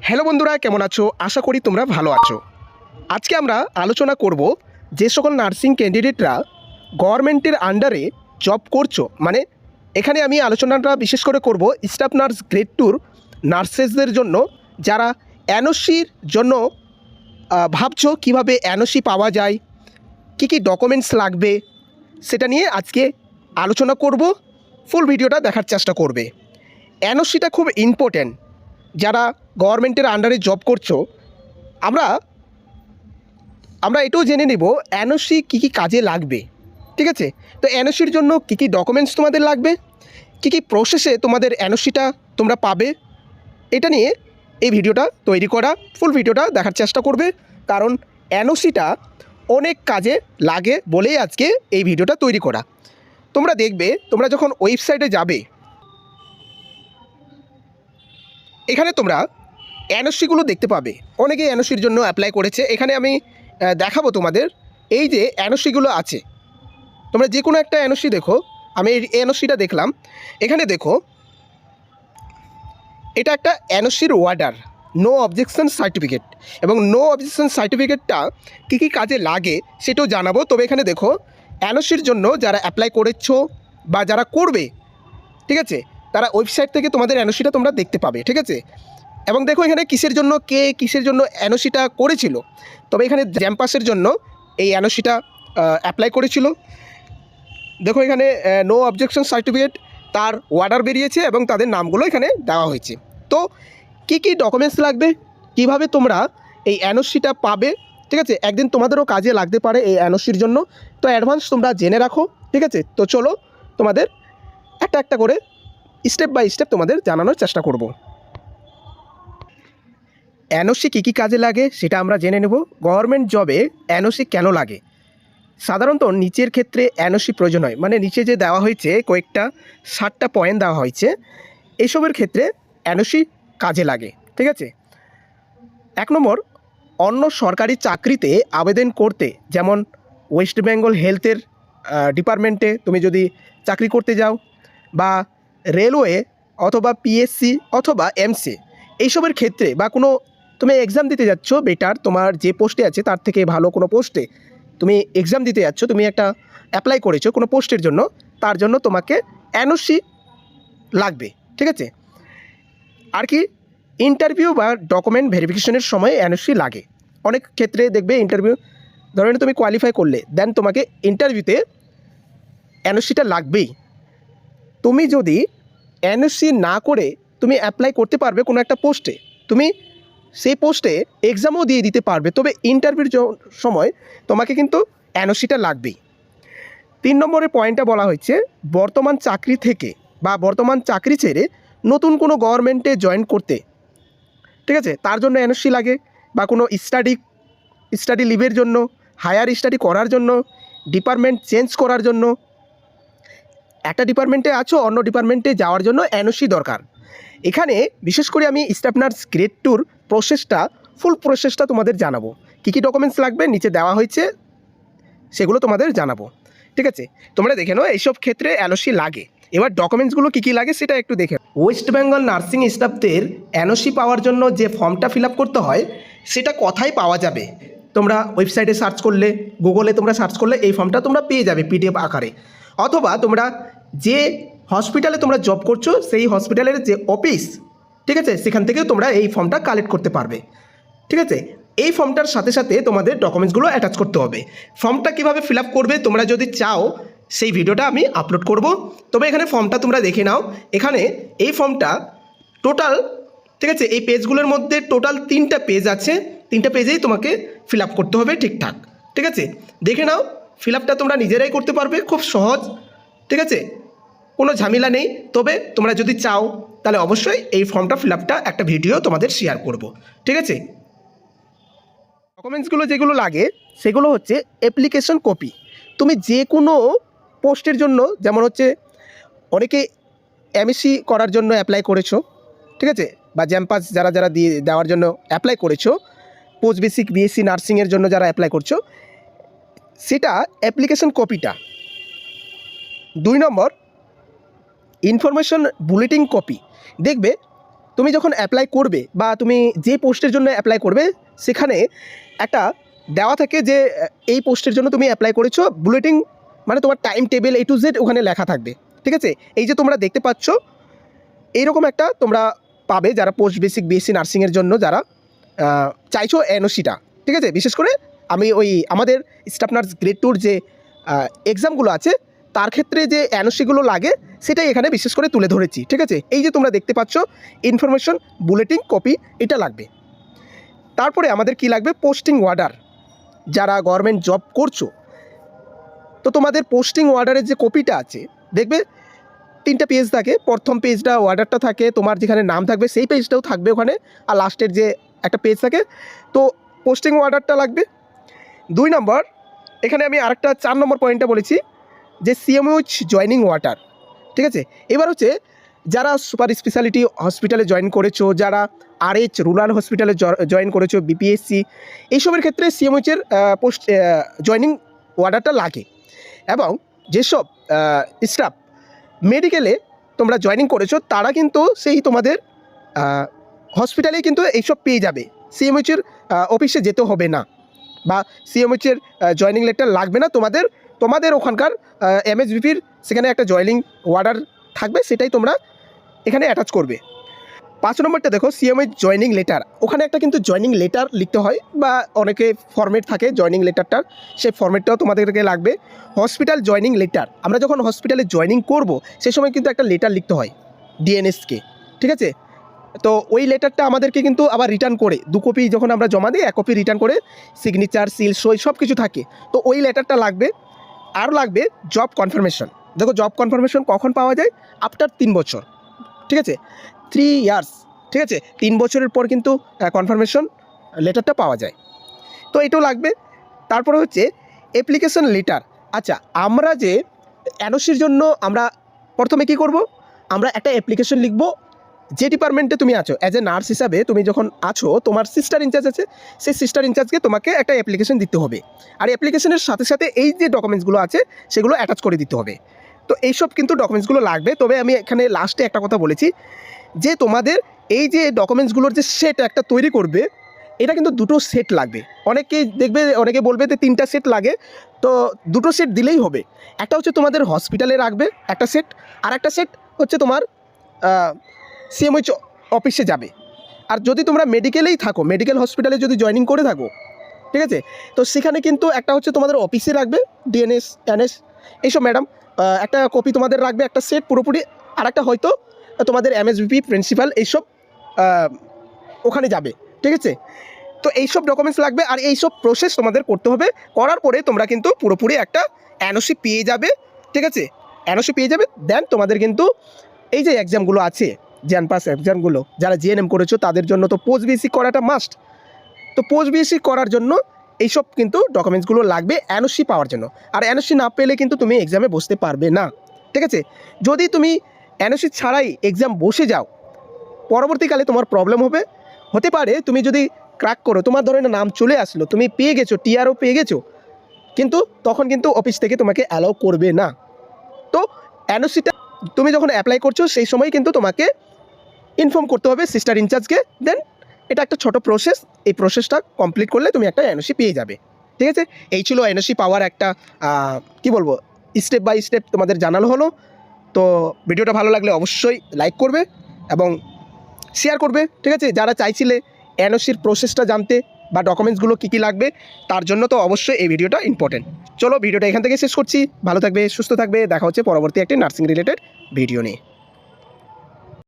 Hello বন্ধুরা, কেমন আছো? আশা করি তোমরা ভালো আছো। আজকে আমরা আলোচনা করব যে সকল নার্সিং ক্যান্ডিডেটরা গভর্নমেন্টের আন্ডারে জব করছো, মানে এখানে আমি আলোচনাটা বিশেষ করে করব স্টাফ নার্স গ্রেড 2 নার্সেসদের জন্য, যারা এনওসির জন্য ভাবছো কিভাবে এনওসি পাওয়া যায়, কি কি ডকুমেন্টস লাগবে, সেটা নিয়ে আজকে আলোচনা করব। ফুল ভিডিওটা দেখার চেষ্টা করবে। এনওসিটা খুব ইম্পর্ট্যান্ট। যারা গভর্নমেন্টের আন্ডারে জব করছো, আমরা এটাও জেনে নেব এনওসি কী কী কাজে লাগবে। ঠিক আছে, তো এনওসির জন্য কী কী ডকুমেন্টস তোমাদের লাগবে, কী কী প্রসেসে তোমাদের এনওসিটা তোমরা পাবে, এটা নিয়ে এই ভিডিওটা তৈরি করা। ফুল ভিডিওটা দেখার চেষ্টা করবে, কারণ এনওসিটা অনেক কাজে লাগে বলেই আজকে এই ভিডিওটা তৈরি করা। তোমরা দেখবে, তোমরা যখন ওয়েবসাইটে যাবে, এখানে তোমরা এনওসিগুলো দেখতে পাবে। অনেকে এনওসির জন্য অ্যাপ্লাই করেছে। এখানে আমি দেখাবো তোমাদের। এই যে এনওসিগুলো আছে, তোমরা যে কোনো একটা এনওসি দেখো। আমি এই এনওসিটা দেখলাম। এখানে দেখো, এটা একটা এনওসির ওয়ার্ডার, নো অবজেকশন সার্টিফিকেট। এবং নো অবজেকশন সার্টিফিকেটটা কী কী কাজে লাগে সেটাও জানাবো। তবে এখানে দেখো, এনওসির জন্য যারা অ্যাপ্লাই করেছো বা যারা করবে, ঠিক আছে, তারা ওয়েবসাইট থেকে তোমাদের এনওসিটা তোমরা দেখতে পাবে। ঠিক আছে, এবং দেখো এখানে কিসের জন্য কিসের জন্য এনওসিটা করেছিল। তবে এখানে জ্যাম্পাসের জন্য এই এনওসিটা অ্যাপ্লাই করেছিল। দেখো এখানে নো অবজেকশন সার্টিফিকেট, তার অর্ডার বেরিয়েছে এবং তাদের নামগুলো এখানে দেওয়া হয়েছে। তো কি কি ডকুমেন্টস লাগবে, কিভাবে তোমরা এই এনওসিটা পাবে, ঠিক আছে, একদিন তোমাদেরও কাজে লাগতে পারে এই এনওসির জন্য। তো অ্যাডভান্স তোমরা জেনে রাখো। ঠিক আছে, তো চলো তোমাদের একটা একটা করে স্টেপ বাই স্টেপ তোমাদের জানানোর চেষ্টা করব। এনওসি কী কী কাজে লাগে সেটা আমরা জেনে নেব। গভর্নমেন্ট জবে এনওসি কেন লাগে? সাধারণত নিচের ক্ষেত্রে এনওসি প্রয়োজন হয়, মানে নিচে যে দেওয়া হয়েছে কয়েকটা 7টা পয়েন্ট দেওয়া হয়েছে, এইসবের ক্ষেত্রে এনওসি কাজে লাগে। ঠিক আছে, 1 নম্বর, অন্য সরকারি চাকরিতে আবেদন করতে, যেমন ওয়েস্ট বেঙ্গল হেলথের ডিপার্টমেন্টে তুমি যদি চাকরি করতে যাও, বা রেলওয়ে অথবা পিএসসি অথবা এমসি, এইসবের ক্ষেত্রে, বা কোনো তুমি এক্সাম দিতে যাচ্ছ, বেটার তোমার যে পোস্টে আছে তার থেকে ভালো কোনো পোস্টে তুমি এক্সাম দিতে যাচ্ছ, তুমি একটা অ্যাপ্লাই করেছো কোনো পোস্টের জন্য, তার জন্য তোমাকে এনওসি লাগবে। ঠিক আছে, আর কি, ইন্টারভিউ বা ডকুমেন্ট ভেরিফিকেশনের সময় এনওসি লাগে। অনেক ক্ষেত্রে দেখবে ইন্টারভিউ, ধরে তুমি কোয়ালিফাই করলে, দেন তোমাকে ইন্টারভিউতে এনওসিটা লাগবেই। তুমি যদি এনওসি না করে তুমি অ্যাপ্লাই করতে পারবে কোনো একটা পোস্টে, তুমি সেই পোস্টে এক্সামও দিয়ে দিতে পারবে, তবে ইন্টারভিউর সময় তোমাকে কিন্তু এনওসিটা লাগবেই। 3 নম্বরের পয়েন্টটা বলা হয়েছে, বর্তমান চাকরি থেকে বা বর্তমান চাকরি ছেড়ে নতুন কোনো গভর্নমেন্টে জয়েন করতে, ঠিক আছে, তার জন্য এনওসি লাগে, বা কোনো স্টাডি লিভের জন্য, হায়ার স্টাডি করার জন্য, ডিপার্টমেন্ট চেঞ্জ করার জন্য, একটা ডিপার্টমেন্টে আছো অন্য ডিপার্টমেন্টে যাওয়ার জন্য এনওসি দরকার। এখানে বিশেষ করে আমি স্টাফ নার্স গ্রেড 2 প্রসেসটা, ফুল প্রসেসটা তোমাদের জানাবো। কী কী ডকুমেন্টস লাগবে নিচে দেওয়া হয়েছে, সেগুলো তোমাদের জানাবো। ঠিক আছে, তোমরা দেখে নাও এইসব ক্ষেত্রে এনওসি লাগে। এবার ডকুমেন্টসগুলো কী কী লাগে সেটা একটু দেখে। ওয়েস্ট বেঙ্গল নার্সিং স্টাফদের এনওসি পাওয়ার জন্য যে ফর্মটা ফিল আপ করতে হয়, সেটা কোথায় পাওয়া যাবে? তোমরা ওয়েবসাইটে সার্চ করলে, গুগলে তোমরা সার্চ করলে এই ফর্মটা তোমরা পেয়ে যাবে পিডিএফ আকারে। অথবা তোমরা যে হসপিটালে তোমরা জব করছো সেই হসপিটালের যে অফিস, ঠিক আছে, সেখান থেকেও তোমরা এই ফর্মটা কালেক্ট করতে পারবে। ঠিক আছে, এই ফর্মটার সাথে সাথে তোমাদের ডকুমেন্টসগুলো অ্যাটাচ করতে হবে। ফর্মটা কীভাবে ফিল আপ করবে তোমরা যদি চাও, সেই ভিডিওটা আমি আপলোড করব। তবে এখানে ফর্মটা তোমরা দেখে নাও। এখানে এই ফর্মটা টোটাল, ঠিক আছে, এই পেজগুলোর মধ্যে টোটাল 3টা পেজ আছে। 3টা পেজেই তোমাকে ফিল আপ করতে হবে ঠিকঠাক। ঠিক আছে, দেখে নাও, ফিল আপটা তোমরা নিজেরাই করতে পারবে, খুব সহজ। ঠিক আছে, কোনো ঝামেলা নেই। তবে তোমরা যদি চাও তাহলে অবশ্যই এই ফর্মটা ফিল আপটা একটা ভিডিও তোমাদের শেয়ার করব। ঠিক আছে, ডকুমেন্টসগুলো যেগুলো লাগে সেগুলো হচ্ছে অ্যাপ্লিকেশন কপি। তুমি যে কোনো পোস্টের জন্য, যেমন হচ্ছে অনেকে এমএসসি করার জন্য অ্যাপ্লাই করেছো, ঠিক আছে, বা জ্যাম্পাস যারা যারা দিয়ে দেওয়ার জন্য অ্যাপ্লাই করেছো, পোস্ট বেসিক বিএসসি নার্সিংয়ের জন্য যারা অ্যাপ্লাই করছো, সেটা অ্যাপ্লিকেশন কপিটা। 2 নম্বর, ইনফরমেশন বুলেটিন কপি। দেখবে তুমি যখন অ্যাপ্লাই করবে বা তুমি যে পোস্টের জন্য অ্যাপ্লাই করবে সেখানে একটা দেওয়া থাকে যে এই পোস্টের জন্য তুমি অ্যাপ্লাই করেছো, বুলেটিন মানে তোমার time table A to Z ওখানে লেখা থাকবে। ঠিক আছে, এই যে তোমরা দেখতে পাচ্ছ এইরকম একটা তোমরা পাবে যারা পোস্ট বেসিক BSc নার্সিংয়ের জন্য যারা চাইছো এনওসিটা। ঠিক আছে, বিশেষ করে আমি ওই আমাদের স্টাফ নার্স গ্রেড 2 যে এক্সামগুলো আছে তার ক্ষেত্রে যে এনওসিগুলো লাগে সেটাই এখানে বিশেষ করে তুলে ধরেছি। ঠিক আছে, এই যে তোমরা দেখতে পাচ্ছ ইনফরমেশন বুলেটিন কপি এটা লাগবে। তারপরে আমাদের কি লাগবে, পোস্টিং অর্ডার। যারা গভর্নমেন্ট জব করছো তো তোমাদের পোস্টিং অর্ডারের যে কপিটা আছে দেখবে 3টা পেজ থাকে। প্রথম পেজটা অর্ডারটা থাকে, তোমার যেখানে নাম থাকবে সেই পেজটাও থাকবে ওখানে, আর লাস্টের যে একটা পেজ থাকে তো পোস্টিং অর্ডারটা লাগবে। 2 নম্বর, এখানে আমি আরেকটা 4 নম্বর পয়েন্টটা বলেছি যে CMOH জয়নিং অর্ডার। ঠিক আছে, এবার হচ্ছে যারা সুপার স্পেশালিটি হসপিটালে জয়েন করেছো, যারা RH রুরাল হসপিটালে জয়েন করেছো, BPSC এইসবের ক্ষেত্রে CMOH-এর পোস্ট জয়নিং অর্ডারটা লাগে। এবং যেসব স্টাফ মেডিকেলে তোমরা জয়েনিং করেছো তারা কিন্তু সেই তোমাদের হসপিটালেই কিন্তু এইসব পেয়ে যাবে, CMOH-এর অফিসে যেতে হবে না বা CMOH-এর জয়েনিং লেটার লাগবে না। তোমাদের ওখানকার MSBPর সেখানে একটা জয়েনিং অর্ডার থাকবে, সেটাই তোমরা এখানে অ্যাটাচ করবে। 5 নম্বরটা দেখো CMOH জয়েনিং লেটার। ওখানে একটা কিন্তু জয়েনিং লেটার লিখতে হয় বা অনেকে ফর্মেট থাকে জয়েনিং লেটারটার, সেই ফর্মেটটাও তোমাদেরকে লাগবে। হসপিটাল জয়েনিং লেটার, আমরা যখন হসপিটালে জয়েনিং করব সেই সময় কিন্তু একটা লেটার লিখতে হয় DNSকে। ঠিক আছে, তো ওই লেটারটা আমাদেরকে কিন্তু আবার রিটার্ন করে 2 কপি যখন আমরা জমা দিই 1 কপি রিটার্ন করে সিগনেচার সিল সই সব কিছু থাকে, তো ওই লেটারটা লাগবে। আর লাগবে জব কনফার্মেশন। দেখো জব কনফার্মেশন কখন পাওয়া যায়, আফটার 3 বছর। ঠিক আছে, 3 ইয়ার্স। ঠিক আছে, 3 বছরের পর কিন্তু কনফার্মেশন লেটারটা পাওয়া যায়, তো এটাও লাগবে। তারপরে হচ্ছে অ্যাপ্লিকেশন লেটার। আচ্ছা, আমরা যে এনওসির জন্য আমরা প্রথমে কি করব, আমরা একটা অ্যাপ্লিকেশন লিখব। যে ডিপার্টমেন্টে তুমি আছো অ্যাজ এ নার্স হিসাবে, তুমি যখন আছো তোমার সিস্টার ইনচার্জ আছে, সেই সিস্টার ইনচার্জকে তোমাকে একটা অ্যাপ্লিকেশন দিতে হবে। আর অ্যাপ্লিকেশনের সাথে সাথে এই যে ডকুমেন্টসগুলো আছে সেগুলো অ্যাটাচ করে দিতে হবে। তো এইসব কিন্তু ডকুমেন্টসগুলো লাগবে। তবে আমি এখানে লাস্টে একটা কথা বলেছি যে তোমাদের এই যে ডকুমেন্টসগুলোর যে সেট একটা তৈরি করবে, এটা কিন্তু 2টো সেট লাগবে। অনেকেই দেখবে, অনেকে বলবে যে 3টা সেট লাগে, তো 2টো সেট দিলেই হবে। একটা হচ্ছে তোমাদের হসপিটালে রাখবে একটা সেট, আর একটা সেট হচ্ছে তোমার CMOH অফিসে যাবে। আর যদি তোমরা মেডিকেলেই থাকো, মেডিকেল হসপিটালে যদি জয়েনিং করে থাকো, ঠিক আছে, তো সেখানে কিন্তু একটা হচ্ছে তোমাদের অফিসে রাখবে DNS NS এইসব ম্যাডাম, একটা কপি তোমাদের রাখবে একটা সেট পুরোপুরি। আর একটা হয়তো তোমাদের MSBP প্রিন্সিপাল এইসব ওখানে যাবে। ঠিক আছে, তো এইসব ডকুমেন্টস লাগবে আর এইসব প্রসেস তোমাদের করতে হবে। করার পরে তোমরা কিন্তু পুরোপুরি একটা NOC পেয়ে যাবে। ঠিক আছে, NOC পেয়ে যাবে। দেন তোমাদের কিন্তু এই যে এক্সামগুলো আছে জ্যানপাস এক্সামগুলো, যারা GNM করেছো তাদের জন্য তো পোস্ট BSc করাটা মাস্ট। তো পোস্ট BSc করার জন্য এইসব কিন্তু ডকুমেন্টসগুলো লাগবে NOC পাওয়ার জন্য। আর NOC না পেলে কিন্তু তুমি এক্সামে বসতে পারবে না। ঠিক আছে, যদি তুমি NOC ছাড়াই এক্সাম বসে যাও পরবর্তীকালে তোমার প্রবলেম হতে পারে। তুমি যদি ক্র্যাক করো, তোমার ধরে নাম চলে আসলো, তুমি পেয়ে গেছো, TRও পেয়ে গেছো, কিন্তু তখন কিন্তু অফিস থেকে তোমাকে অ্যালাউ করবে না। তো NOCটা তুমি যখন অ্যাপ্লাই করছো সেই সময় কিন্তু তোমাকে ইনফর্ম করতে হবে সিস্টার ইনচার্জকে। দেন এটা একটা ছোট প্রসেস, এই প্রসেসটা কমপ্লিট করলে তুমি একটা NOC পেয়ে যাবে। ঠিক আছে, এই ছিল NOC পাওয়ার একটা কি বলবো, স্টেপ বাই স্টেপ তোমাদের জানানো হলো। তো ভিডিওটা ভালো লাগলে অবশ্যই লাইক করবে এবং শেয়ার করবে। ঠিক আছে, যারা চাইছিলে NOCর প্রসেসটা জানতে বা ডকুমেন্টসগুলো কী কী লাগবে তার জন্য তো অবশ্যই এই ভিডিওটা ইম্পর্টেন্ট। চলো ভিডিওটা এখান থেকে শেষ করছি। ভালো থাকবে, সুস্থ থাকবে, দেখা হচ্ছে পরবর্তী একটি নার্সিং রিলেটেড ভিডিও নিয়ে।